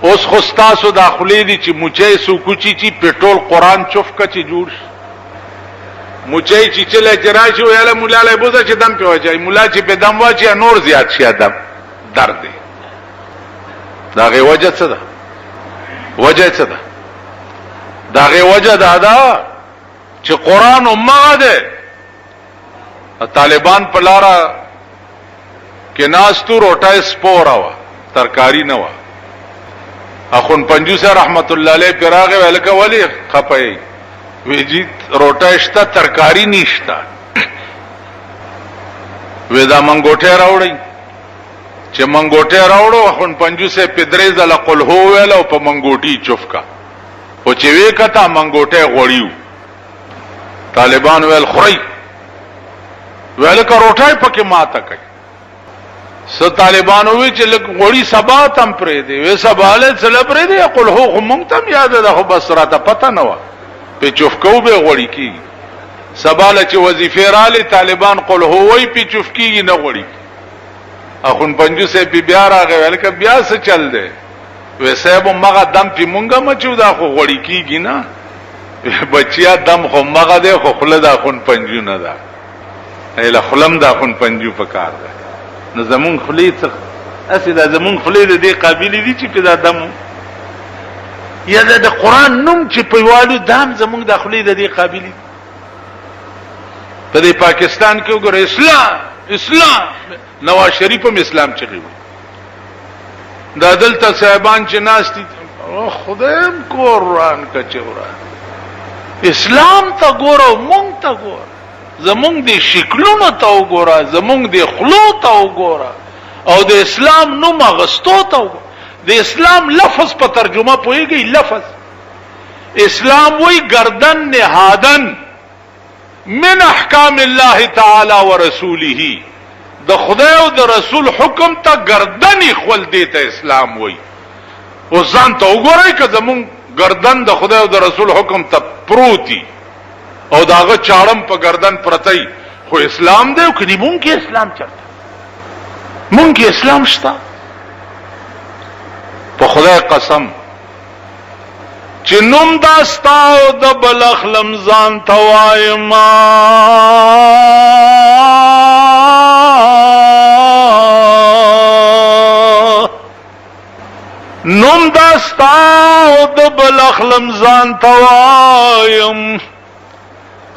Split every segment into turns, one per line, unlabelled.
اوس خو ستاسو داخلي دي چې مچۍ سو کوچی چې پټرول قران چوف کچې جوړ مچۍ چې چله جراشي ویاله مولا له بوزه چې دم په وځي مولا چې په دم واچي نور زیات شي دم درد دی داغه وجه څه ده وجه څه ده داغه وجه دا چې قران امه ده طالبان په لارا کې ناستو روټای سپورا وا ترکاری نه وا اخون پنجو سے رحمت الله علیه پراغه ولکه ولی خپای ویجی روټای شته ترکاری نشتا ودا منګوټه راوړی چې منګوټه راوړو اخون پنجو سے پدری زل قل هو ویل او په منګوټی چفکا او چې وی کتا منګوټه غوړیو طالبان ویل خوري ولکه روټای پکې ماته کوي س طالبانو وی چې لک غوړی سبا تم پرې دی وې سبا له څل پرې دی قل هو مونږ تم یاد ده خو بس راته پته نه و په چفکو به غوړی کی سبا له چې وظیفه را لې طالبان قل هو وی په چفکی نه غوړی اخون پنجو سے بیا راغی ولکه بیا څه چل دی وې صاحب مغه دم په مونږه مچو دا خو غوړی کیږي نه بچیا دم خو مغه دی خو خله دا خون پنجو نه ده ایله خلم دا خون پنجو پکار ده نو زمون خلی څه اسی دا زمون خلی دې قابل دي چې په دم یا د قران نوم چې په والو دام زمون د خلی دې قابل دي په دې پاکستان کې وګوره اسلام نواز شریف هم اسلام چغي دا دلته صاحبان چې ناس دي خدایم قران کچورا اسلام ته ګورو مونږ ته ګورو زمونږ د شکلونو ته وګوره زمونږ د خلو ته وګوره او د اسلام نوم غستو ته وګوره د اسلام لفظ په ترجمه پويږي لفظ اسلام وی گردن نهادن من احکام الله تعالی ورسوله د خدای او د رسول حکم ته گردن خپل دیته اسلام وی او ځان ته وګورئ که زمونږ گردن د خدای او د رسول حکم ته پروتي او داغه چاړم په گردن پرتای خو اسلام دی او کدی مونږ کې اسلام چرته مونږ کې اسلام شته په خدای قسم چې نوم داستا او د بلخ لمزان توایما نوم داستا او د بلخ لمزان توایم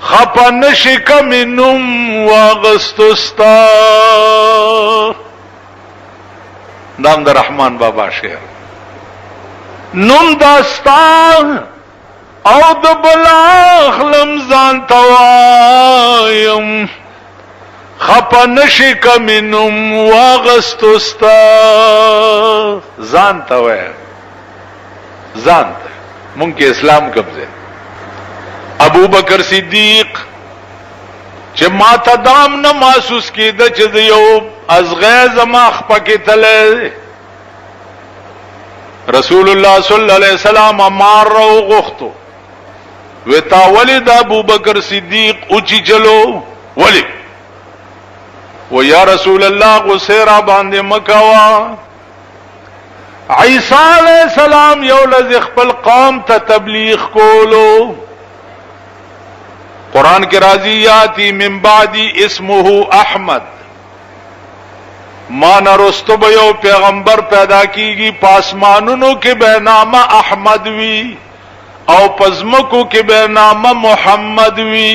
خپا نشک منم واغستستا نام در رحمان بابا شعر نم داستان او د بلاخ لمزان توایم خپا نشک منم واغستستا زان توایم زان تا مونږ کې اسلام قبضه ابو بکر صدیق چې ما ته دام نه محسوس کېده چې یو ازغه زماخ پکې تله رسول الله صلی الله علیه وسلم امر او غختو وتا ولید ابو بکر صدیق اوچی چلو ولی و یا رسول الله غسرا باندې مکوا عیسی علیہ السلام یو لذ خپل قوم ته تبلیغ کولو قرآن کے راضی یاتی من بعدی اسمه احمد مانا رستب یو پیغمبر پیدا کیگی پاسمانونو کے بے نام احمد وی او پزمکو کے بے نام محمد وی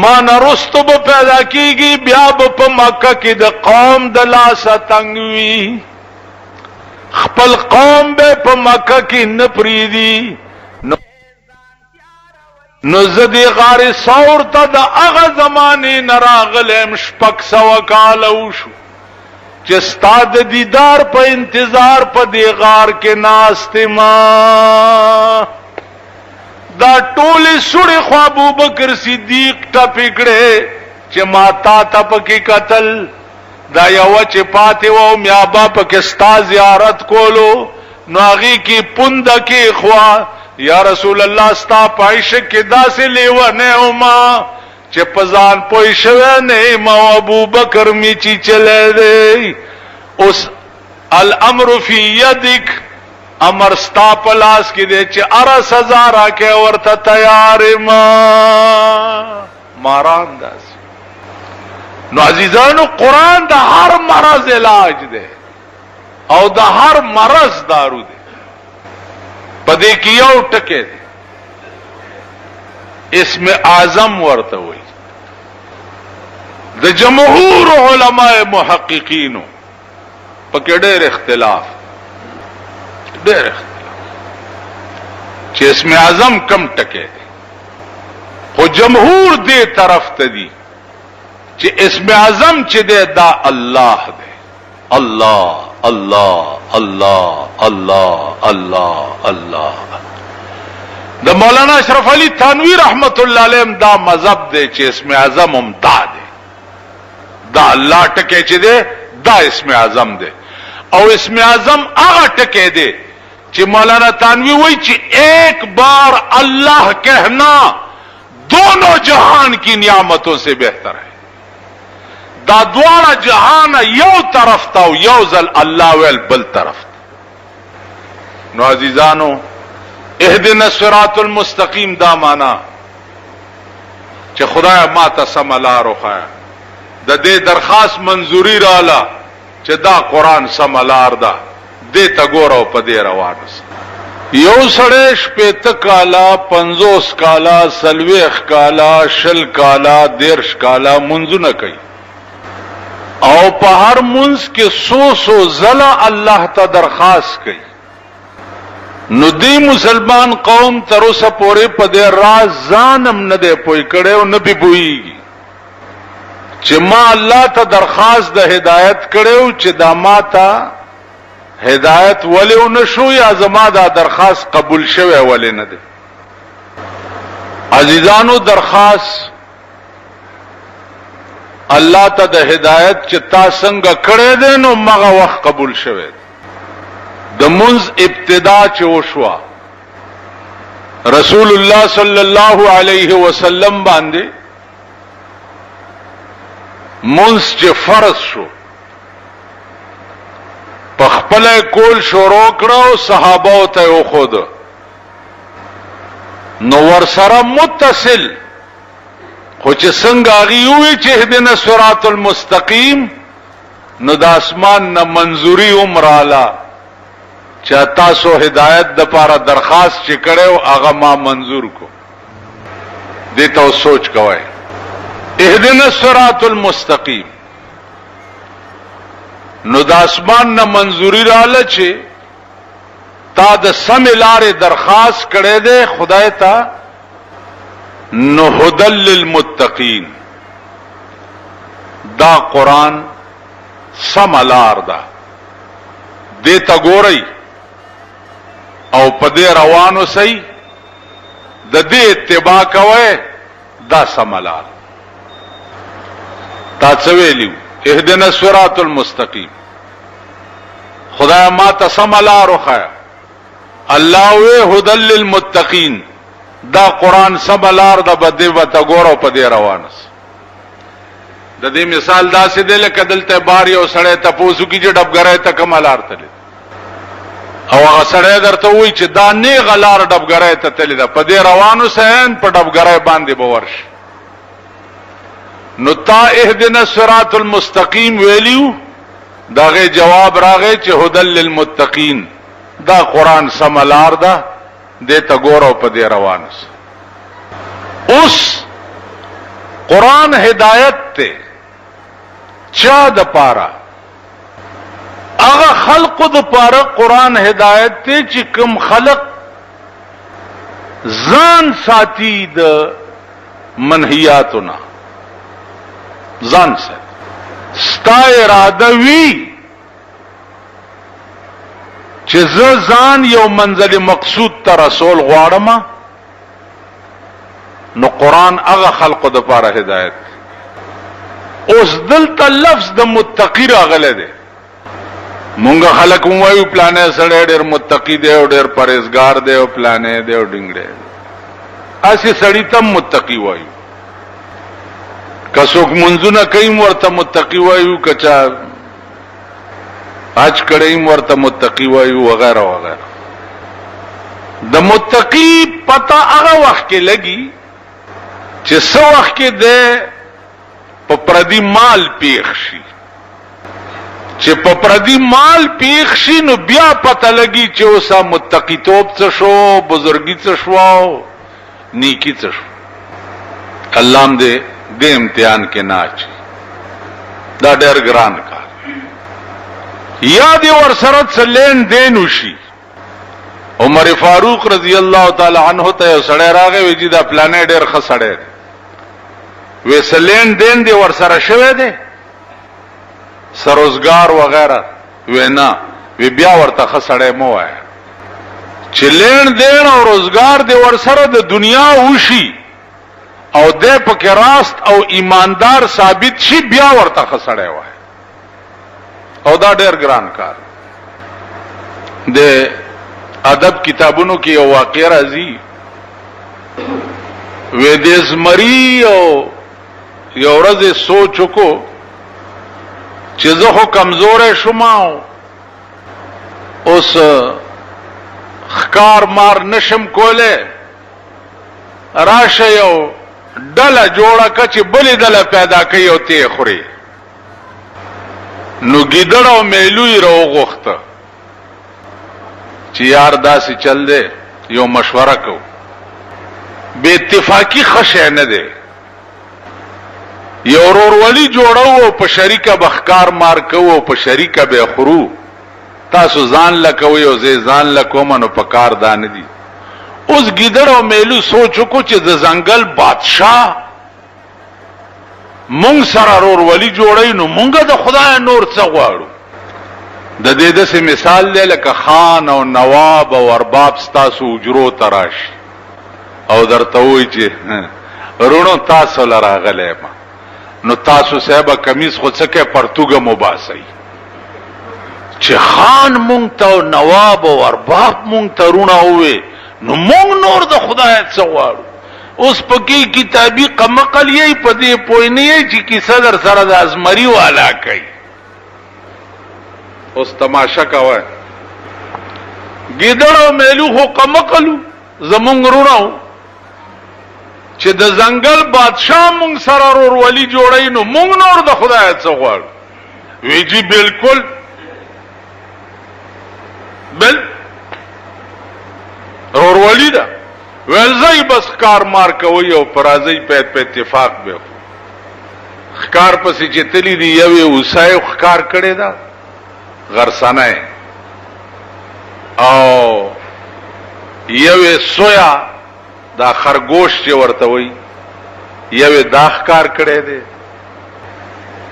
مانا رستب پیدا کیگی بیاب پا مکہ کی دا قوم دلاسا تنگ وی خپل قوم بے پا مکہ کی نپریدی نو زدی غار سور تا دا اغا زمانی نراغلیم شپک سوا کالوشو چستا دا دیدار پا انتظار پا دی غار کے ناستی ما دا ٹولی سوڑی خواب ابو بکر صدیق تا پکڑے چه ما تا تا پکی قتل دا یو چه پاتی و میابا پکستا زیارت کولو نو آغی کی پند کی خواه یا رسول اللہ ستا پائش کی دا سے لیوانے اوما چه پزان پویشوے نیما ابو بکر میچی چلے دے اس الامر فی یدک، امر ستا پلاس کی دے چه ارا سزا را کے ورطا تیار ماران داسی. نو عزیزانو قرآن دا ہر مرض علاج دے او دا ہر مرض دارو دے. پدے کی یو ٹکے دے اسم اعظم ورطا ہوئی. دا جمہور علماء محققینو پکے ڈیر اختلاف چه اسم اعظم کم ٹکے دے. خو جمہور دے طرف تدی چه اسم اعظم چه دے دا اللہ دے. اللہ اللہ اللہ اللہ اللہ اللہ. دا مولانا اشرف علی تھانوی رحمت اللہ علیہ دا مذہب دے چه اسم اعظم ہم دا دے. دا اللہ ٹکے چه دے دا اسم اعظم دے. او اسم اعظم آغا ٹکے دے چه مولانا تانوی وی چه ایک بار اللہ کہنا دونوں جہان کی نعمتوں سے بہتر ہے. دا دوارا جہان یو طرف تا یو ذل اللہ ویل بل طرف تا. نو عزیزانو اهدنا الصراط المستقیم دا مانا چه خدای ما تا سملا روخایا. دا دے درخواست منظوری رالا چه دا قرآن سملار دا دے تا گورو پا دے روانس. یو سڑیش پیت کالا 50 کالا 40 کالا 60 کالا 150 کالا منزو نہ کئی او پا ہر منز کے 100 زلا اللہ تا درخواست کئی. نو دی مسلمان قوم تروسا پورے پا دے راز زانم ندے پوئی کڑے و نبی بوئی گی چه ما اللہ تا درخواست دا ہدایت کڑے و چه دا ما تا ہدایت ولی و نشو یا زما دا درخواست قبول شوے ولی ندے. عزیزانو درخواست اللہ تا دا ہدایت چه تا سنگا کڑے دے نو مغا وقت قبول شوے. دا منز ابتدا چه وشوا رسول اللہ صلی اللہ علیہ وسلم باندے منز چه فرض شو پخپل کول شروع کړو صحابه ته خود نو ور سره متصل خو چې څنګه غيوي چې اهدنا الصراط المستقیم نو د اسمان نه منظوري عمرالا چې تاسو هدایت د پاره درخواست چې کړو هغه ما منظور کو. دې ته سوچ کوئ اهدنا الصراط المستقیم. نو د اسمان نه منظوری رااله چې تا د سم لارې درخواست کړې ده خدای ته. نو هدل للمتقین دا قرآن سم لار ده دې ته ګورئ او په دې روانو سي د دې اتباع کوئ دا سم لار. تا څه ویلیو اهدنا الصراط المستقیم خدای ما ته سم لار وخایا. الله وی هدل للمتقین دا قرآن سم لار دا بده وته ګورو په دې روانس. د دې مثال دا سې دی لکه دلته بار یو سړی تپوسو کی چې ډبګرای ته کوم لار تللی او هغه سړی درته وی چې دا نه غلار ډبګرای ته تللی دا په دې روانو سین په ډبګرای باندې بورش. نو تا اهدنا الصراط المستقیم ویلیو داغه جواب راغی چې هدل للمتقین دا قرآن سملار دا دیتا گورو پا دے روانس. اس قرآن ہدایت تے چا دا پارا اغا خلق دا پارا قرآن ہدایت تے چی کم خلق زان ساتی دا منحیاتنا زان سے ستا ارادہ وی چې ځان یو منزل مقصود ته رسول غواړم نو قرآن هغه خلقو د پاره هدایت. اوس دلته لفظ د متقی راغلی دی. مونږ خلک وایو پلانې سړی ډېر متقی دی او ډېر پرهیزګار دی او پلانې دی او ډینګړی دی. اسی سړی ته متقی وایو. که څوک منځونه کوي ورته متقی وایو. که چا حج کړي ورته متقی وایو وغیرہ وغیرہ. د متقی پتا هغه وخت کې لګي چې څو وخت کې ده په پردي مال پیښ شي. چې په پردي مال پیښ شي نو بیا پتا لګي چې اوسه متقی توب څه شو، بزرګي څه شو، نیکی څه شو. الله دې دې امتحان کې نه اچي. دا ډېر ګران کار. یا دې ور سره څه لین دین وشي. عمر فاروق رضی اللہ تعالی عنہ ته سړی راغی وی چې دا پلانې ډېر ښه سړی دی. وی سلین دین دی ور سره شوی دی سروزگار وغیرہ. وی نه وی بیا ورته ښه سړی مو وایه چې لین دین او روزگار دی ور سره د دنیا وشي او دې پکې راست او ایماندار ثابت شي بیا ورته ښه سړی وایه. او دا ډېر ګران کار دی. ادب کتابونو کې یو واقعه راځي. وې د زمری او یو ورځ سوچ وکړو چې زه خو کمزورې شوم اوس ښکار مار نشم کوله. راشه یو ډله جوړه که چې بلې ډله پیدا کوي او ته خوري. نو ګیدړ او میلو یې راوغوښته چې یار داسې چل دی یو مشوره کو. بے اتفاقی خشه نه دی. یو ورورولي جوړو او په شریکه بخکار مار کو او په شریکه به خرو. تاسو ځان لکوي او زه ځان لکوم نو په کار دان دي. اوس ګیدړ او میلو سوچو کو چې د ځنګل بادشاہ مونږ سره ورورولي جوړی نو مونږ د خدای نور څه غواړو. د دې داسې مثال دی لکه خان او نواب او ارباب ستاسو اجرو تراش او درته وایي چې رونو تاسو لراغلی ما نو تاسو صاحب کمیز خود څه پرتوګه مباسي چې خان مونږ ته او نواب او ارباب مونږ ته رونه وې نو مونږ نور د خدای څه غواړو. اوس پکې کتابي قمقل یې په دې پوه نه یې چې کیسه در سره د ازمري والا کوي. اوس تماشا کوه ګیدړ او میلو خو قمقلو زمونږ رونو چې د ځنګل بادشاہ مونږ سره ورورولي جوړی نو مونږ نور د خدای څه غواړو. وی جی بالکل بل ورورولي ده. ویل زئی بس کار مار کوي او پرازي په اتفاق به ښکار پسې چې تلی دی یوې اوسای ښکار کړی دا غرسانه او یوې سویا دا خرگوش چې ورته وي یوې دا ښکار کړی دی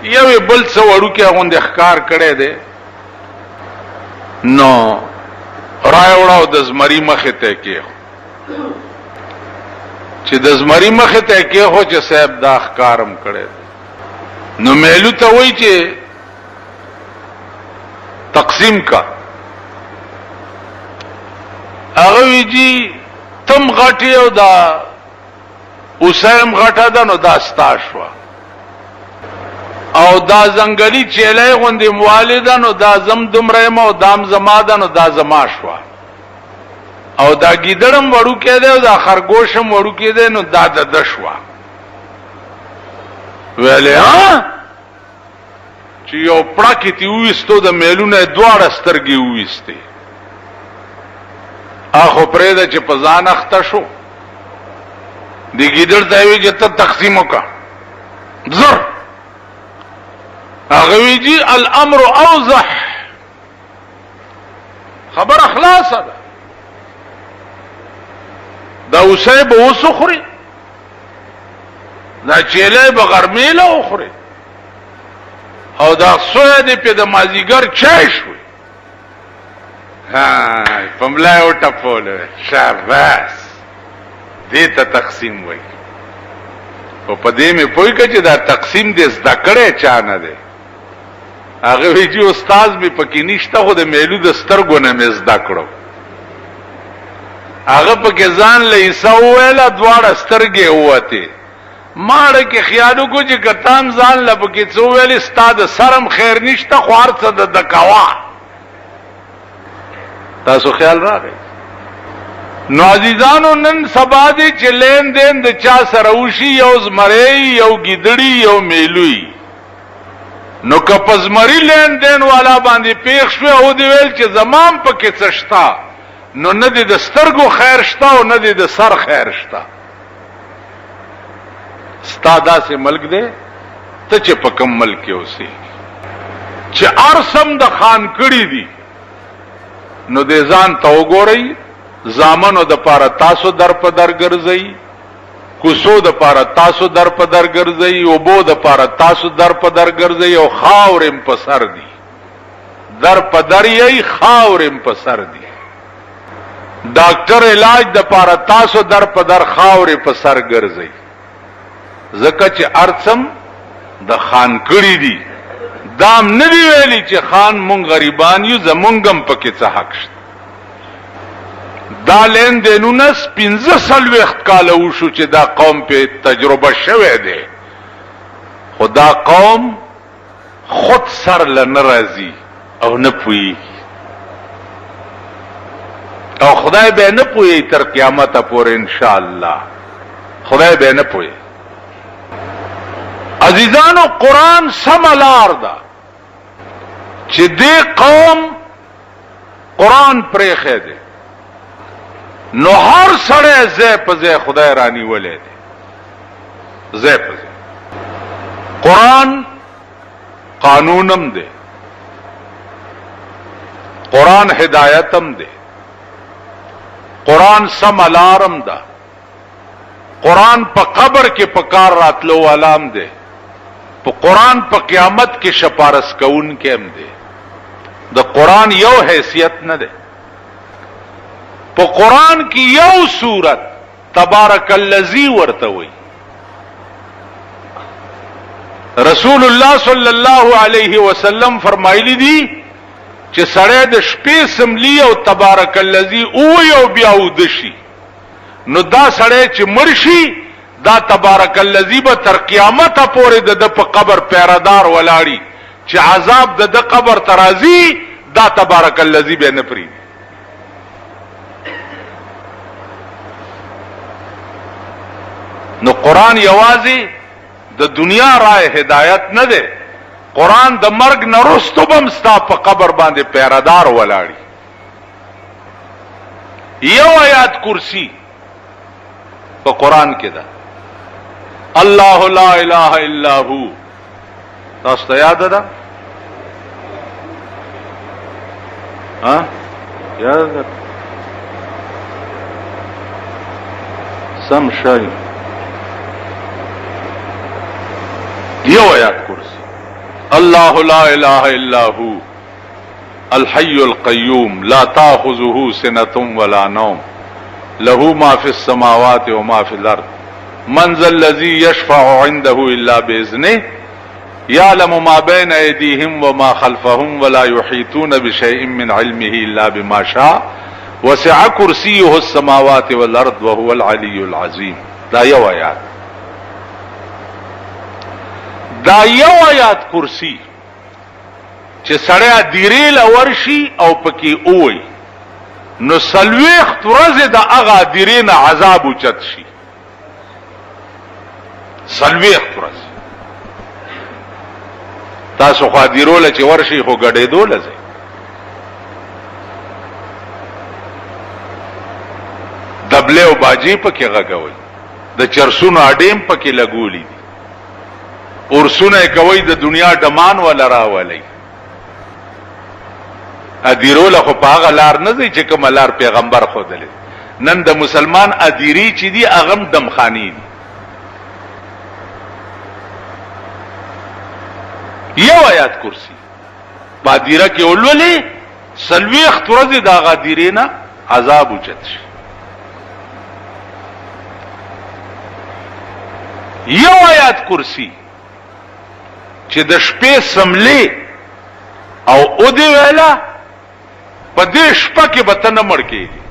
یوې بل څه وړوکی غوندې ښکار کړی دی. نو رای وړاو د زمري مخې ته کېښو چې د زمري مخې ته کېښو چې صاحب دا ښکارم کړی دی. نو میلو ته وایي چې تقسیم کا. هغه وی جی تم غټي او دا اوسم غټه ده نو دا ستا شو او دا زنګلي چيلې غوندې موالده نو دا زم دمره مو دام زما ده نو دا زما شو او دا ګیدړم وړو کې ده او دا خرګوشم وړو کې ده نو دا د شو. ویلې ها چې یو پړکې تی وېستو د میلونه دواړه سترګې وېستې. اخو پرېده چې په ځان اخته شو د ګیدړ ته وی چې ته تقسیم وکړه زر. هغه وی جی الامر اوضح خبر اخلاص ده. دا اوسه به وسخري دا چيله به غرميله وخوري او دا سویا دې په د مازیګر چای شو. ها پملای او ټپول شاباس دې ته تقسیم وای. او په دې مې پوي کړه چې دا تقسیم دې زده کړې چا نه ده. هغه وی چې استاد به پکې نشته خو د میلو د سترګو نه مې زده کړو. هغه پکې ځان له ایسا ویله دواړه سترګې وته. ماړه کې خیالو کو چې کتان ځان له پکې څو ویل استاد سرم خیر نشته خو ارڅ د دکوا تاسو خیال راغی. نو عزیزانو نن سبا دی چې لین دین د چا سره وشي، یو زمری یو ګیدړي یو میلوی، نو که په زمری لین دین والا باندې پیښ شو او دی ویل چې زمام پکې څه شته، نو نه دی د سترګو خیر شته او نه دی د سر خیر شته. ستا داسې ملک دی ته چې په کوم ملک کې اوسې چې ارسم د خان کړي دي، نو دې ځان ته وګورئ. زامنو د پاره تاسو در په در ګرځئ، کوسو د پاره تاسو در په در ګرځئ، اوبو د پاره تاسو در په در ګرځئ، او خاورم په سر دي. در په در یې خاورم په سر دي. ډاکټر علاج د پاره تاسو در په در خاورې په سر ګرځئ، ځکه چې ارڅم د خان کړي دي. دام نه دی ویلي چې خان مونږ غریبان یو، زمونږم پکې څه حق شته. دا لین دینونه 15 کاله وشو چې دا قوم په تجربه شوه دی، خو دا قوم خود سر لنه راځي او نه پوي، او خدای به نه پوي تر قیامت پورې ان شاء الله. خدای به نه پوي. عزیزانو قرآن سملار دا چې دې قوم قرآن پرېښی دی، نو هر سړی ځای په ځای خدای رانیولی دی، ځای په ځای. قرآن قانونم دی، قرآن هدایتم دی، قرآن سملارم دا، قرآن په قبر کې په کار راتلو علام دی، په قرآن په قیامت کې شپارس کون کې هم دی. د قرآن یو حیثیت نه دی. په قرآن کې یو سورت تبارک الذی ورته وي. رسول الله صلی الله علیه وسلم فرمایلی دي چې سړی د شپې سملی او تبارک الذی او یو بیا ودشي، نو دا سړی چې مرشي دا تبارک الذی به تر قیامت پورې د په قبر پیرادار ولاړی، چې عذاب د قبر ترازی دا تبارک الذی به نه پری. نو قرآن یوازې د دنیا راه هدایت نه ده، قرآن د مرګ نه رستو بم ستا په قبر باندې پیرادار ولاړی. یو آیات کرسی په قرآن کې ده، الله لا اله الا هو. تاسو ته یاد ده؟ ها یاد ده؟ سم شای یو آیات کرسی، الله لا اله الا هو الحي القيوم لا تاخذه سنة ولا نوم له ما في السماوات وما في الارض من ذا الذي يشفع عنده الا باذنه يعلم ما بين ايديهم وما خلفهم ولا يحيطون بشيء من علمه الا بما شاء وسع كرسيه السماوات والارض وهو العلي العظيم. دا یو آیات، دا یو آیات کرسی چې سړی دیرې لورشي او پکې اوي، نو سلويخت ورځې د هغه دیرې نه عذاب اوچت شي. سلويخت ورځې تاسو خو دیروله چې ورشي خو ګډېدو لځي. دبله او باجی پکې غږوي، د چرسونو اډیم پکې لګولي دي، ورسونه کوي د دنیا ډمان ولا راولي. ادیروله خو په هغه لار نه دی چې کوم لار پیغمبر خو دلی. نن د مسلمان ادیری چې دی اغم دمخانی دی. یو آیات کرسی بادیره کې اولولې سلويخت ورځې دا غادیرینا عذاب وچت شي. یو آیات کرسی چې د شپې سملې او او دی ویلا په دې شپه کې به ته نه مړ کېږي.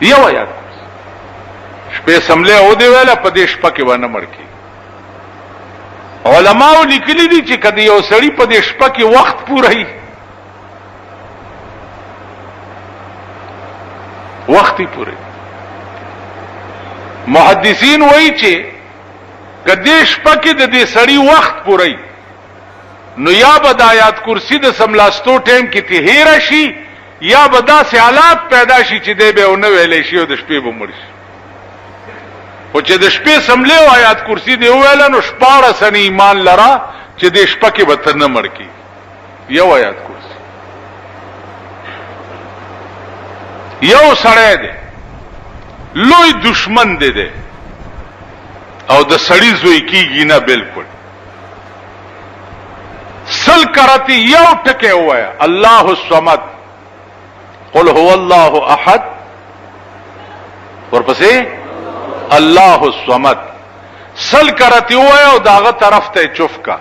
یو آیات شپې سملې او دی ویلا په دې شپه کې به نه مړ کېږي. علماء لیکلي دي چې کله یو سړی په دې شپه کې وخت پوره وخت پوره محدثین وایي چې کله شپه کې د دې سړی وخت پوره نو یا به د آیات کرسی د سملاستو ټیم کې تهیر شي یا به داسې حالات پیدا شي چې دی به ونه ویلی شي او د شپې به مړ شي خو چې د شپې سملی او آیات کرسی دی وویله نو 14 ایمان لره چې د شپه کې به ته نه مړ کېږي یو آیات کرسی یو سړی دی لوی دشمن دی او د سړی زوی کېږي نه بالکل سل کرتی یو ټکی ووایا الله الصمد قل هو الله احد ورپسې الله الصمد سل کرتی ووایا او داغه طرف ته چوف کا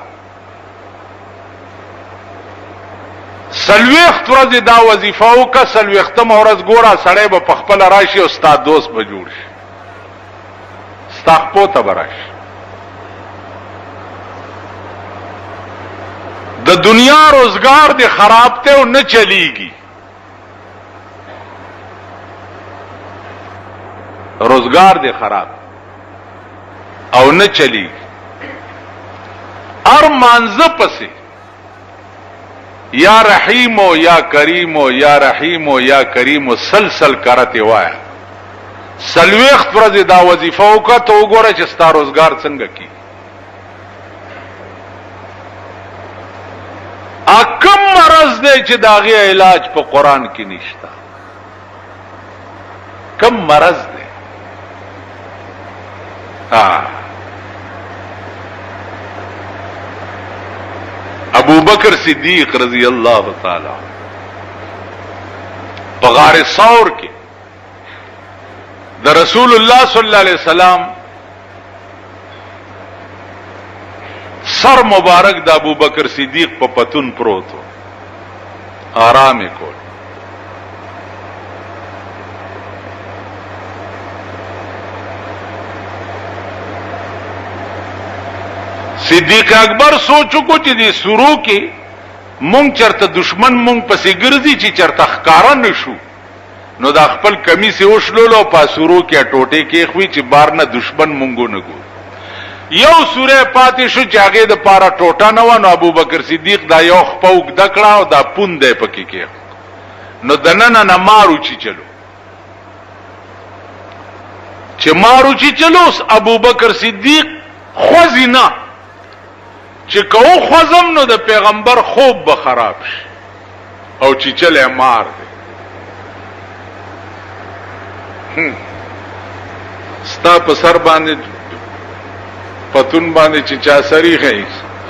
سلويخت ورځ دا وظیفه وکړه سلويختم ورځ ګوره سړی به په خپل راشي او استاد دوست به جوړ شي استاخپو ته براشي د دنیا روزگار دی خراب ته او نه چلیږي روزگار دی خراب او نه چلیږي ار مانزه پسې یا رحیم او یا کریم او یا رحیم او یا کریم سلسل کرته وایا سلويخت ورځ دا وظیفه وکړه ته وګوره چې ستا روزگار څنګه کی کم مرض دی چې داغه علاج په قران کې نشتا کم مرض دی ابو بکر صدیق رضی اللہ تعالی په غار ثور کې د رسول الله صلی الله علیه وسلم سر مبارک د ابو بکر صدیق په پتون پروت و آرام کول صدیق اکبر سوچو کو چې دې سورو کې مونږ چرته دشمن مونږ پسې ګرځي چې چرته ښکارا نشو نو دا خپل کمیسه وشلولو په سورو کې ټوټه کې خوې چې بار نه دشمن مونږ نه ګو یو سوره پاتې شو چې هغه د پارا ټوټه نه و نو ابو بکر صدیق دا یو خپوک دکړه او دا پوند پکې کې نو دننه نه مارو چې چلو چې مارو چې چلو ابو بکر صدیق خوځینا چې کو خوځم نو د پیغمبر خوب به خراب شي او چې چلې مار دی ستا په سر باندې پتون باندې چې چا سری غي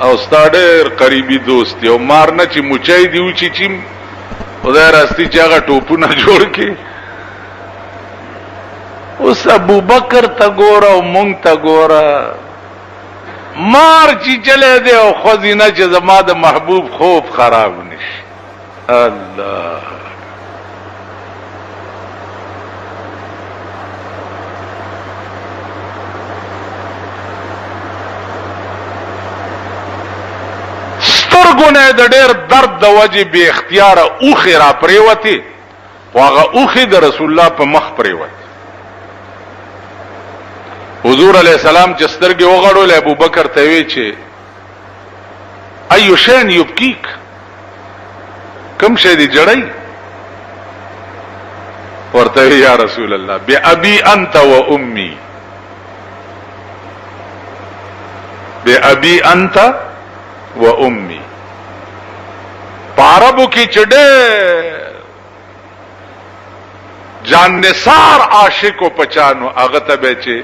او ستا ډېر قریبي دوست یو مار نه چې مچای دیو چې چیم خدای راستی چې هغه ټوپونه جوړ کې اوس ابو بکر ته ګوره او مونږ ته ګوره مار چې چلے دی او خزینه چې زما د محبوب خوب خراب نشي الله سترګونه د ډېر درد د وجې به اختیار اوخه را پریوتی واغه اوخه د رسول الله په مخ پریوت حضور علیہ السلام چې سترګې وغړول ابو بکر ته وی چې ايو شین یبکیک کم شی دی جړای ورته یا رسول الله بأبي انت وامي بأبي انت وامي پاربو کی چډه جان نثار عاشق او پچانو هغه ته به چې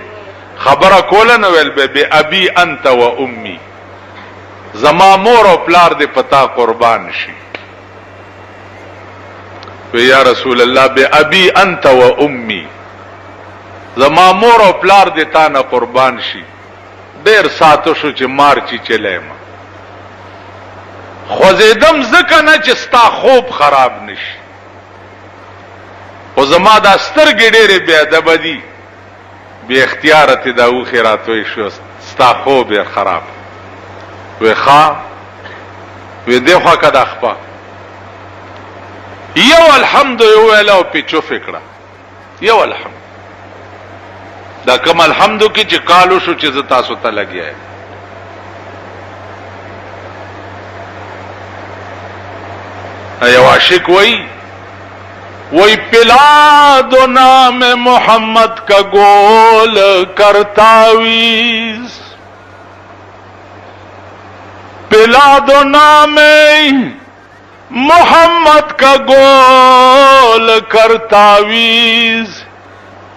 خبره کوله نو ول به ابي انت و امي زما مور او پلار دې پتا قربان شي یا رسول الله به ابي انت و امي زما مور او پلار دې تا نه قربان شي ډېر ساتو شو چې مار چی چلیم خوزیدم زکه نه چې ستا خوب خراب نشي او زما دا سترګې ډېرې بې ادبه دي بی اختیارت دا او خیراتوی شو ستا خوب خراب وی خوا وی دیخوا که دا خپا یو الحمد یو ویلا و پی چوف اکڑا یو الحمد دا کم الحمدو کی چی کالو شو چیز تاسو تا لگیا ہے ایو عاشق وہی پلا دو نام محمد کا گول کرتاویز پلا دو نام محمد کا گول کرتاویز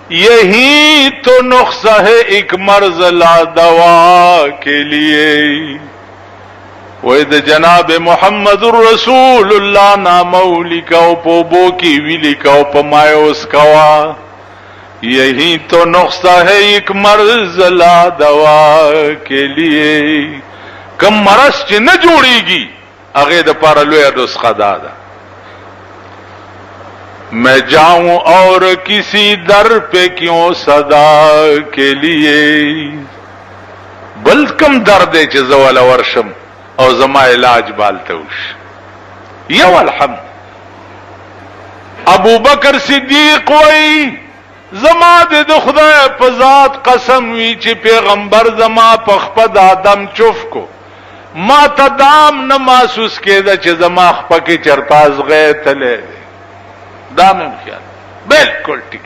یہی تو نسخہ ہے ایک مرض لا دوا کے لیے وید جناب محمد الرسول اللہ نامو لکاو پوبو کی وی لکاو پمایوس کوا یہی تو نسخہ ہے ایک مرض لا دوا کے لیے کم مرض چی نہ جوڑی گی اگے دا پارا لویا نسخہ دادا میں جاؤں اور کسی در پہ کیوں صدا کے لیے بل کم درد چی زوالا ورشم او زما علاج بالتوش یو الحمد ابو بکر صدیق وی زما د خدای په ذات قسم وی چې پیغمبر زما په خپل آدم چوف کو ما تدام نه محسوس کېده چې زما خپل کې چرپاز غې تله دامن خیال بالکل ټیک